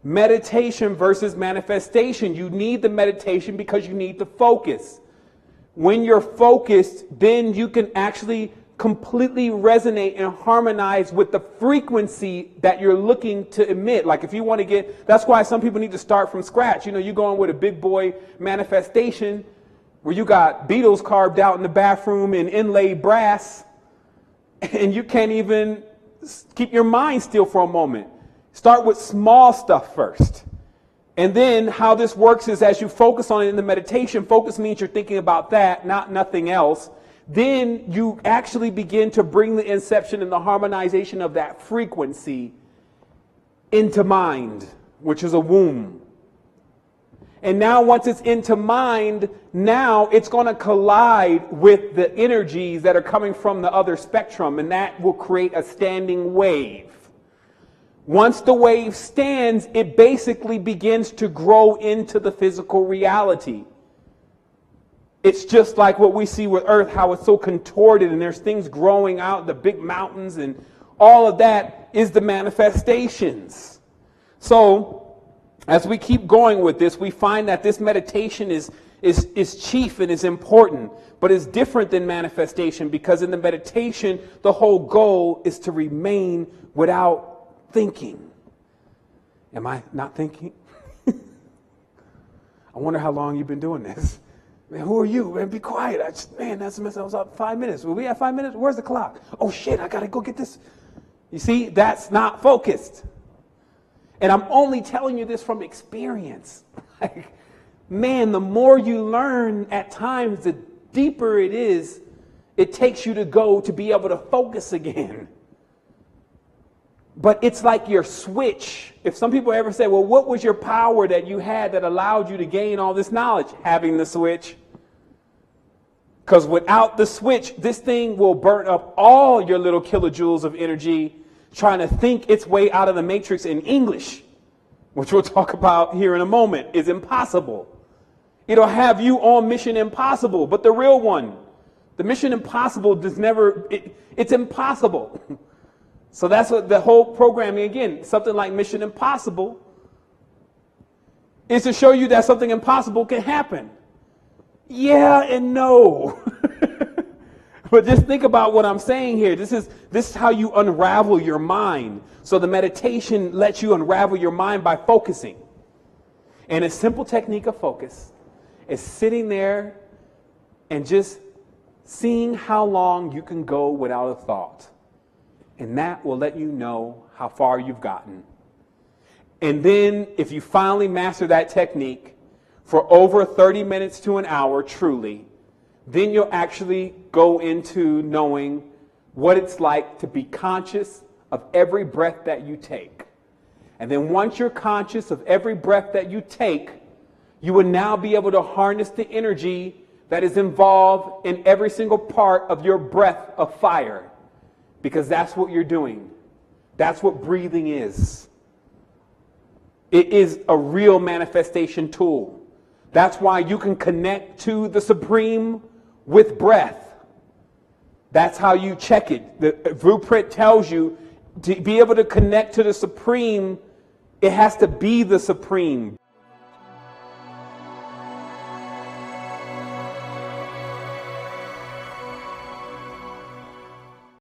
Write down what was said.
Meditation versus manifestation. You need the meditation because you need the focus. When you're focused, then you can actually completely resonate and harmonize with the frequency that you're looking to emit. Like if you want to that's why some people need to start from scratch. You know, you're going with a big boy manifestation where you got Beatles carved out in the bathroom in inlaid brass, and you can't even keep your mind still for a moment. Start with small stuff first. And then how this works is as you focus on it in the meditation, focus means you're thinking about that, not nothing else. Then you actually begin to bring the inception and the harmonization of that frequency into mind, which is a womb. And now once it's into mind, now it's going to collide with the energies that are coming from the other spectrum, and that will create a standing wave. Once the wave stands, it basically begins to grow into the physical reality. It's just like what we see with Earth, how it's so contorted and there's things growing out, the big mountains and all of that is the manifestations. So as we keep going with this, we find that this meditation is chief and is important, but is different than manifestation, because in the meditation, the whole goal is to remain without thinking. Am I not thinking? I wonder how long you've been doing this. Man, who are you? Man, be quiet. That's a mess. I was up 5 minutes. Will we have 5 minutes? Where's the clock? Oh shit, I gotta go get this. You see, that's not focused. And I'm only telling you this from experience. Like, man, the more you learn at times, the deeper it is, it takes you to go to be able to focus again. But it's like your switch. If some people ever say, well, what was your power that you had that allowed you to gain all this knowledge? Having the switch. Because without the switch, this thing will burn up all your little kilojoules of energy trying to think its way out of the matrix in English, which we'll talk about here in a moment, is impossible. It'll have you on Mission Impossible, but the real one, the Mission Impossible it's impossible. So that's what the whole programming, again, something like Mission Impossible, is to show you that something impossible can happen. Yeah and no. But just think about what I'm saying here. This is how you unravel your mind. So the meditation lets you unravel your mind by focusing. And a simple technique of focus is sitting there and just seeing how long you can go without a thought. And that will let you know how far you've gotten. And then if you finally master that technique for over 30 minutes to an hour, truly, then you'll actually go into knowing what it's like to be conscious of every breath that you take. And then once you're conscious of every breath that you take, you will now be able to harness the energy that is involved in every single part of your breath of fire. Because that's what you're doing. That's what breathing is. It is a real manifestation tool. That's why you can connect to the Supreme with breath. That's how you check it. The blueprint tells you to be able to connect to the Supreme, it has to be the Supreme.